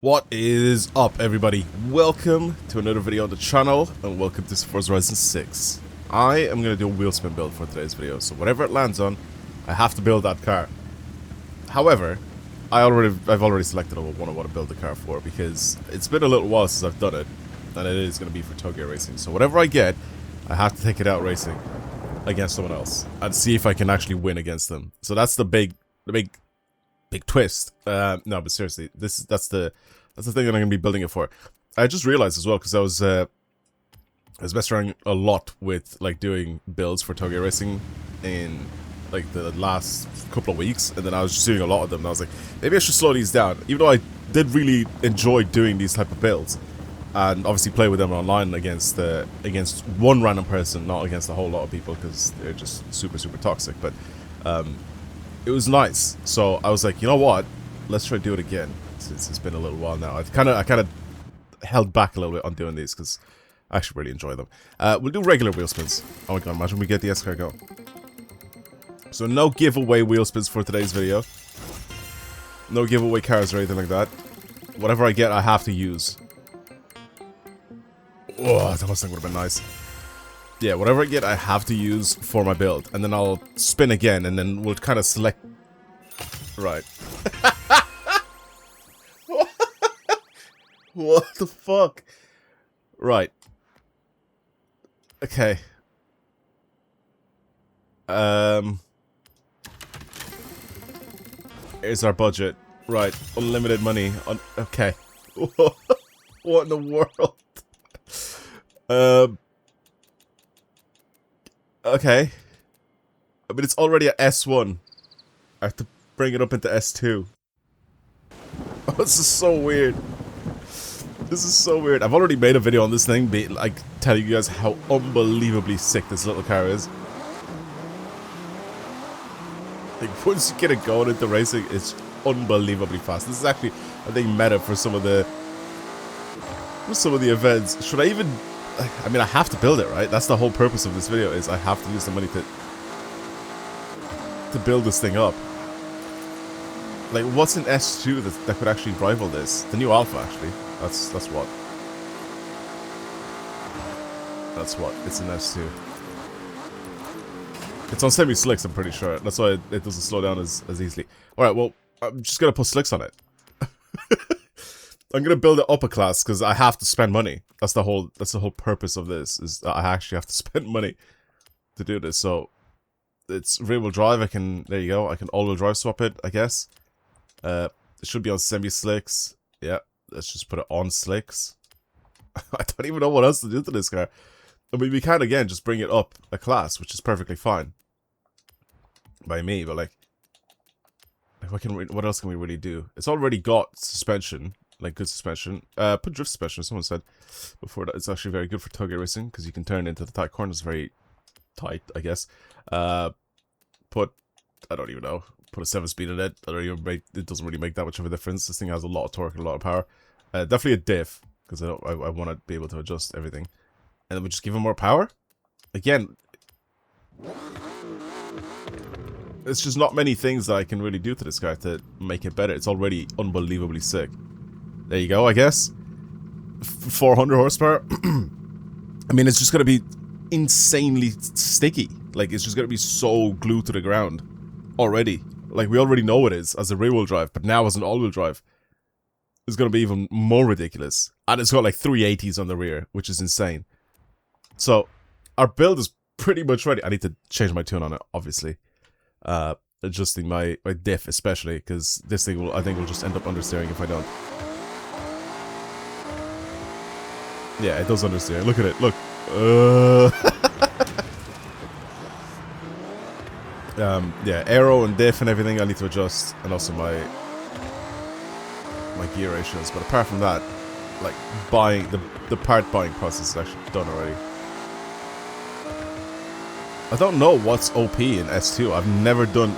What is up, everybody? Welcome to another video on the channel, and welcome to Forza Horizon 6. I am going to do a wheel spin build for today's video, so whatever it lands on, I have to build that car. However, I've already selected what I want to build the car for, because it's been a little while since I've done it, and it is going to be for Tokyo Racing. So whatever I get, I have to take it out racing against someone else, and see if I can actually win against them. So that's the big twist. No, but seriously, that's the thing that I'm gonna be building it for. I just realized as well, because I was messing around a lot with like doing builds for Tokyo Racing in like the last couple of weeks, and then I was just doing a lot of them, and I was like, maybe I should slow these down, even though I did really enjoy doing these type of builds, and obviously play with them online against one random person, not against a whole lot of people, because they're just super toxic. But it was nice, so I was like, you know what? Let's try to do it again. Since it's been a little while now, I kind of held back a little bit on doing these because I actually really enjoy them. We'll do regular wheel spins. Oh my god! Imagine we get the S car go. So no giveaway wheel spins for today's video. No giveaway cars or anything like that. Whatever I get, I have to use. Oh, that must think would have been nice. Yeah, whatever I get, I have to use for my build, and then I'll spin again, and then we'll kind of select. Right. What the fuck? Right. Okay. Here's our budget. Right. Unlimited money. Okay. What in the world? Okay. I mean, it's already at S1. I have to bring it up into S2. Oh, this is so weird. This is so weird. I've already made a video on this thing, like telling you guys how unbelievably sick this little car is. Like, once you get it going into racing, it's unbelievably fast. This is actually, I think, meta for some of the events. Should I even? I mean, I have to build it, right? That's the whole purpose of this video. Is I have to use the money to build this thing up. Like, what's in S2 that could actually rival this? The new Alpha, actually. That's what. That's what. It's in S2. It's on semi-slicks, I'm pretty sure. That's why it doesn't slow down as easily. Alright, well, I'm just gonna put slicks on it. I'm gonna build it up a class, because I have to spend money. That's the whole purpose of this, is that I actually have to spend money to do this. So, it's rear-wheel drive. There you go. I can all-wheel drive swap it, I guess. It should be on semi-slicks. Yeah. Let's just put it on slicks. I don't even know what else to do to this car. I mean, we can, again, just bring it up a class, which is perfectly fine. By me, but, like what else can we really do? It's already got suspension, like good suspension. Put drift suspension, someone said before that. It's actually very good for Tokyo Racing, because you can turn into the tight corners very tight, I guess. I don't even know. Put a 7-speed in it. It doesn't really make that much of a difference. This thing has a lot of torque and a lot of power. Definitely a diff, because I want to be able to adjust everything. And then we just give it more power. Again, it's just not many things that I can really do to this car to make it better. It's already unbelievably sick. There you go, I guess. 400 horsepower. I mean, it's just going to be insanely sticky. Like, it's just going to be so glued to the ground already. Like, we already know it is as a rear-wheel drive, but now as an all-wheel drive, it's going to be even more ridiculous. And it's got like 380s on the rear, which is insane. So, our build is pretty much ready. I need to change my tune on it, obviously. Adjusting my diff, especially, because this thing I think will just end up understeering if I don't. Yeah, it does understeer. Look at it. Look. Yeah, aero and diff and everything I need to adjust, and also my gear ratios. But apart from that, like, buying the part buying process is actually done already. I don't know what's OP in S2. I've never done.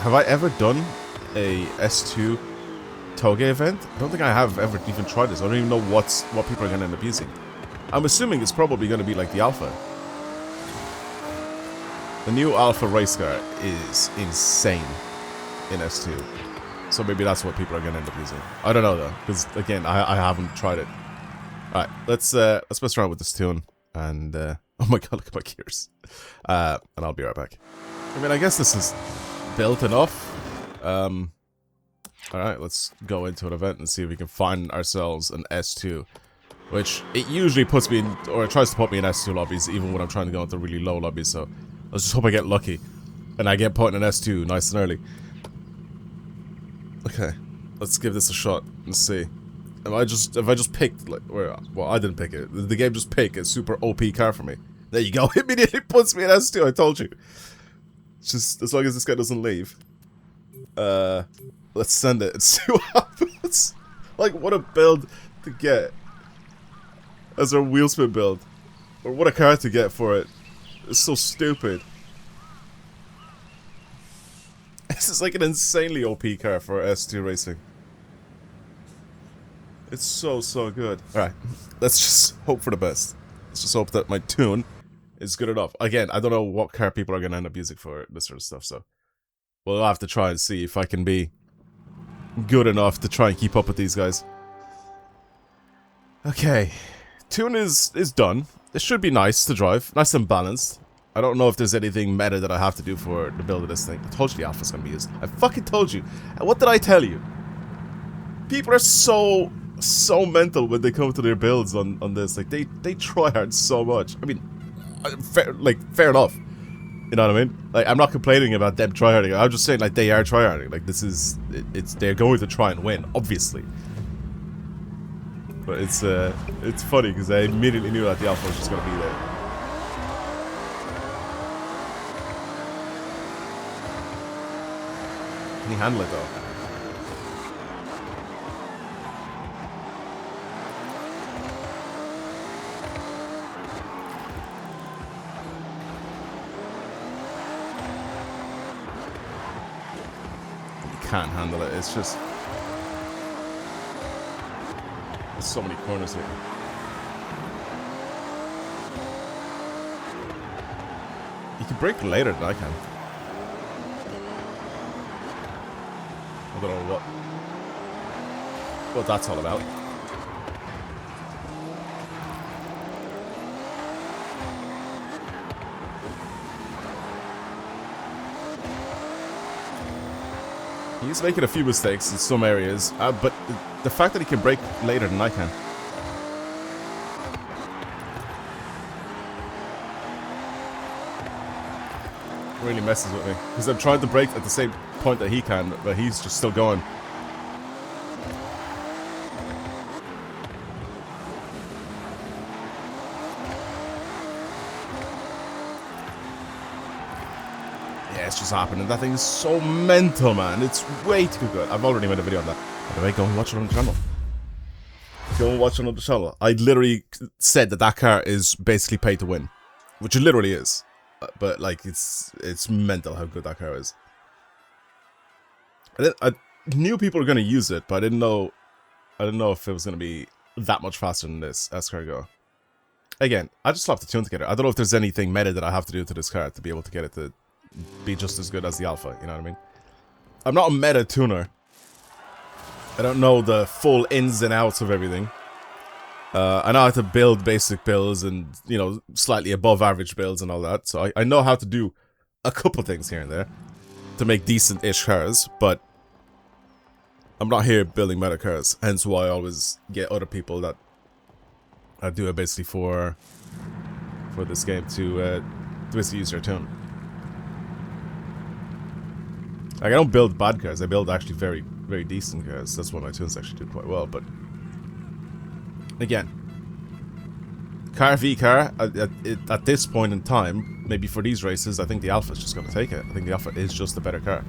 Have I ever done a S2 Toge event? I don't think I have ever even tried this. I don't even know what people are going to end up using. I'm assuming it's probably going to be like the Alpha. The new Alpha race car is insane in S2. So maybe that's what people are gonna end up using. I don't know though, because again, I haven't tried it. All right, let's mess around with this tune, and oh my god, look at my gears. And I'll be right back. I mean, I guess this is built enough. All right, let's go into an event and see if we can find ourselves an S2, which it usually puts me in, or it tries to put me in S2 lobbies, even when I'm trying to go into really low lobbies. So let's just hope I get lucky, and I get put in an S2 nice and early. Okay, let's give this a shot and see. If I just picked, like, well, I didn't pick it. The game just picked a super OP car for me. There you go. It immediately puts me in S2. I told you. It's just as long as this guy doesn't leave. Let's send it and see what happens. Like, what a build to get as our wheel spin build, or what a car to get for it. It's so stupid. This is like an insanely OP car for S2 racing. It's so good. Alright, let's just hope for the best. Let's just hope that my tune is good enough. Again, I don't know what car people are going to end up using for this sort of stuff, so we'll have to try and see if I can be good enough to try and keep up with these guys. Okay, tune is done. It should be nice to drive, nice and balanced. I don't know if there's anything meta that I have to do for the build of this thing. I told you the alpha's going to be used. I fucking told you. And what did I tell you? People are so mental when they come to their builds on this. Like, they try hard so much. I mean, fair enough. You know what I mean? Like, I'm not complaining about them tryharding. I'm just saying, like, they are tryharding. Like, this is, they're going to try and win, obviously. But it's funny because I immediately knew that the alpha was just gonna be there. Can he handle it though? Can't handle it. It's just there's so many corners here. You can brake later than I can. I don't know what that's all about. He's making a few mistakes in some areas, but the fact that he can brake later than I can. Really messes with me. Because I'm trying to brake at the same point that he can, but he's just still going. It's just happening. That thing is so mental, man. It's way too good. I've already made a video on that. By the way, go and watch it on the channel. Go and watch it on the channel. I literally said that car is basically pay to win, which it literally is. But like, it's mental how good that car is. I knew people were going to use it, but I didn't know if it was going to be that much faster than this escargot. Again, I just slapped the tune together. I don't know if there's anything meta that I have to do to this car to be able to get it to be just as good as the alpha, you know what I mean? I'm not a meta tuner. I don't know the full ins and outs of everything. I know how to build basic builds and, you know, slightly above average builds and all that. So I know how to do a couple things here and there to make decent-ish cars, but I'm not here building meta cars. Hence why I always get other people that do it basically for this game to basically use their tune. Like, I don't build bad cars, I build actually very, very decent cars. That's why my tunes actually do quite well, but again, car v car, at this point in time, maybe for these races, I think the alpha is just going to take it. I think the alpha is just the better car.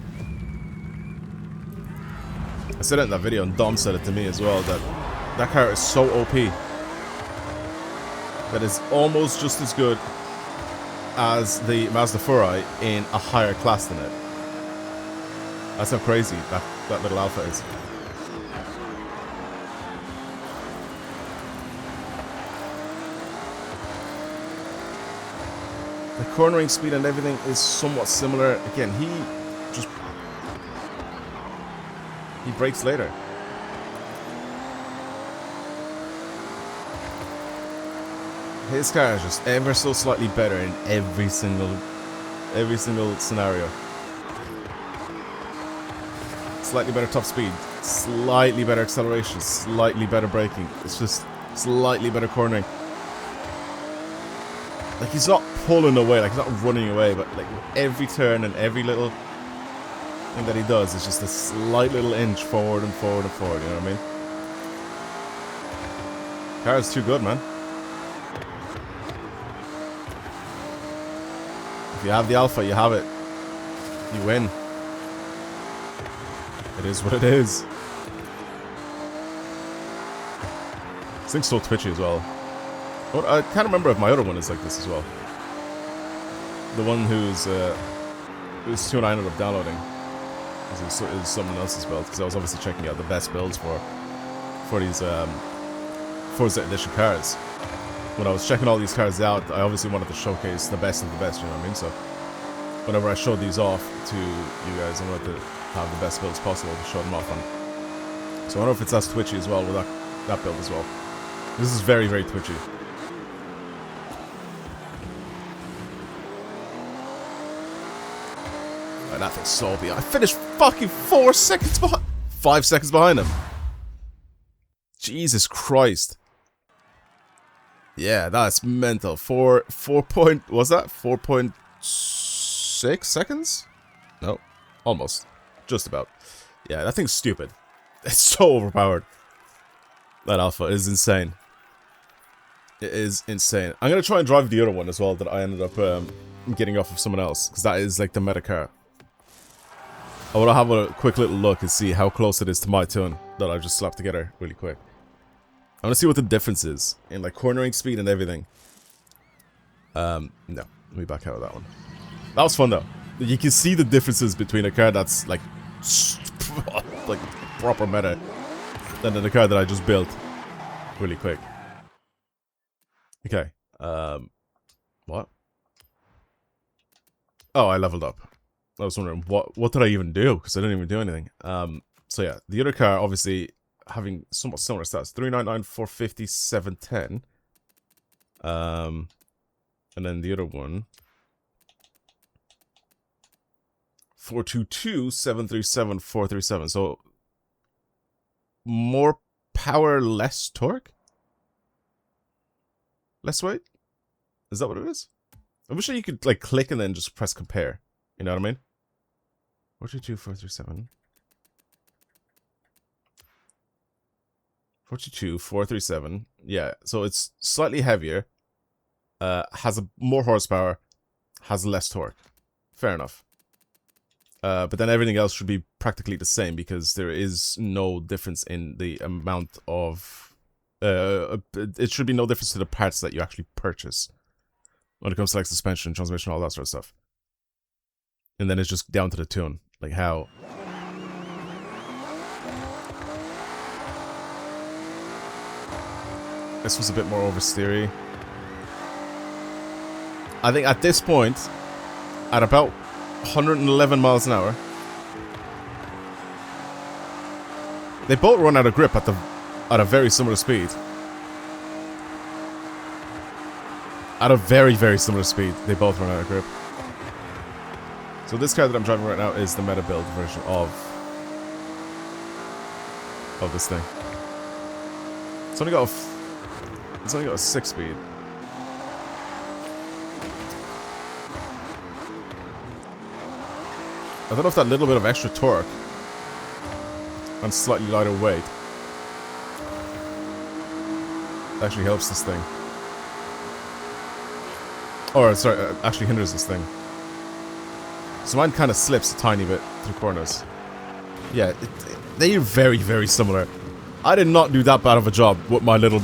I said it in that video, and Dom said it to me as well, that car is so OP that is almost just as good as the Mazda 4i in a higher class than it. That's how crazy that little alpha is. The cornering speed and everything is somewhat similar. Again, he just He brakes later. His car is just ever so slightly better in every single scenario. Slightly better top speed, slightly better acceleration, slightly better braking. It's just slightly better cornering. Like, he's not pulling away, like he's not running away, but like every turn and every little thing that he does is just a slight little inch forward and forward and forward, you know what I mean? Car is too good, man. If you have the alpha, you have it. You win. It is what it is. This thing's so twitchy as well. Oh, I can't remember if my other one is like this as well. The one whose tune I ended up downloading is someone else's build, because I was obviously checking out the best builds for these FORZA edition cars. When I was checking all these cars out, I obviously wanted to showcase the best of the best, you know what I mean? So whenever I showed these off to you guys, I wanted to have the best builds possible to show them off on. So I wonder if it's as twitchy as well with that build as well. This is very, very twitchy. And that thing's so behind. I finished fucking 4 seconds behind. 5 seconds behind him. Jesus Christ. Yeah, that's mental. 4 point, what's that? 4.6 seconds? No, almost. Just about. Yeah, that thing's stupid. It's so overpowered. That alpha is insane. It is insane. I'm gonna try and drive the other one as well that I ended up getting off of someone else, because that is like the meta car. I want to have a quick little look and see how close it is to my tune that I just slapped together really quick. I want to see what the difference is in like cornering speed and everything. No, let me back out of that one. That was fun though. You can see the differences between a car that's like proper meta than the car that I just built really quick. Okay. What? Oh, I leveled up. I was wondering what did I even do, because I didn't even do anything. So yeah, the other car obviously having somewhat similar stats: 399, 450, 710. And then the other one 422, 737, 437. So more power, less torque, less weight. Is that what it is? I wish you could like click and then just press compare. You know what I mean? 422, 437. 422, 437. Yeah, so it's slightly heavier. Has more horsepower. Has less torque. Fair enough. But then everything else should be practically the same, because there is no difference in the amount of... it should be no difference to the parts that you actually purchase when it comes to like suspension, transmission, all that sort of stuff. And then it's just down to the tune. Like how... This was a bit more oversteery. I think at this point, at about 111 miles an hour, they both run out of grip at a very similar speed. At a very, very similar speed, they both run out of grip. So this car that I'm driving right now is the meta build version of this thing. It's only got a 6-speed. I don't know if that little bit of extra torque and slightly lighter weight actually helps this thing. Or, sorry, actually hinders this thing. So mine kind of slips a tiny bit through corners. Yeah, they are very, very similar. I did not do that bad of a job with my little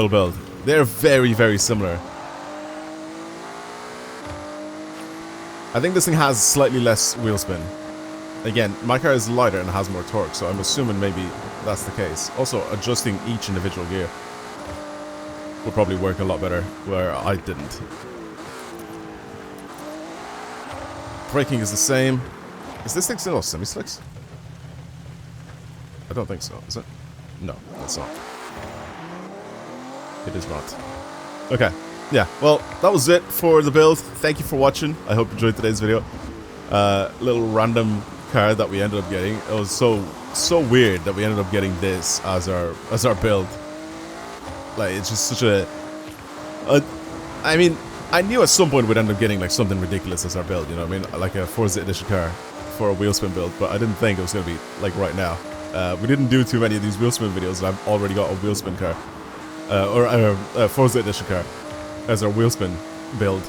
build. They're very, very similar. I think this thing has slightly less wheel spin. Again, my car is lighter and has more torque, so I'm assuming maybe that's the case. Also, adjusting each individual gear would probably work a lot better where I didn't. Braking is the same. Is this thing still semi-slicks? I don't think so, is it? No, that's not. It is not. Okay, yeah, well, that was it for the build. Thank you for watching. I hope you enjoyed today's video. Little random car that we ended up getting. It was so weird that we ended up getting this as our build. Like, it's just such a I mean, I knew at some point we'd end up getting like something ridiculous as our build, you know what I mean? Like a Forza Edition car for a wheel spin build, but I didn't think it was gonna be like right now. We didn't do too many of these wheel spin videos, and I've already got a wheel spin car. Or a Forza Edition car as our wheel spin build.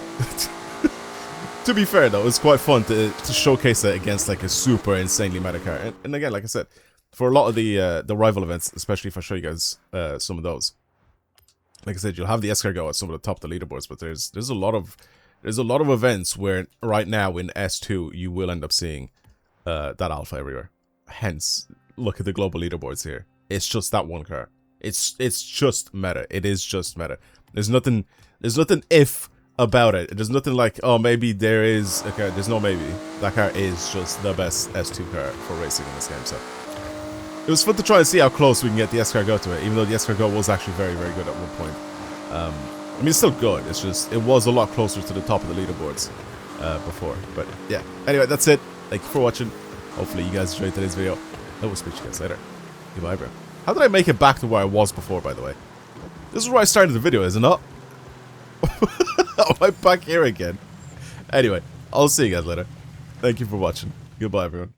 To be fair though, it's quite fun to showcase it against like a super insanely meta car. And again, like I said, for a lot of the rival events, especially if I show you guys some of those. Like I said, you'll have the escargot at some of the top of the leaderboards, but there's a lot of events where right now in S2 you will end up seeing that alpha everywhere. Hence, look at the global leaderboards here. It's just that one car. It's just meta. It is just meta. There's nothing if about it. There's nothing like, oh, maybe there is a car. There's no maybe. That car is just the best S2 car for racing in this game. So it was fun to try and see how close we can get the escargot to it, even though the escargot was actually very, very good at one point. I mean, it's still good. It's just, it was a lot closer to the top of the leaderboards before. But yeah, anyway, that's it. Thank you for watching. Hopefully you guys enjoyed today's video. I will speak to you guys later. Goodbye, bro. How did I make it back to where I was before, by the way? This is where I started the video, is it not? Am I back here again? Anyway, I'll see you guys later. Thank you for watching. Goodbye, everyone.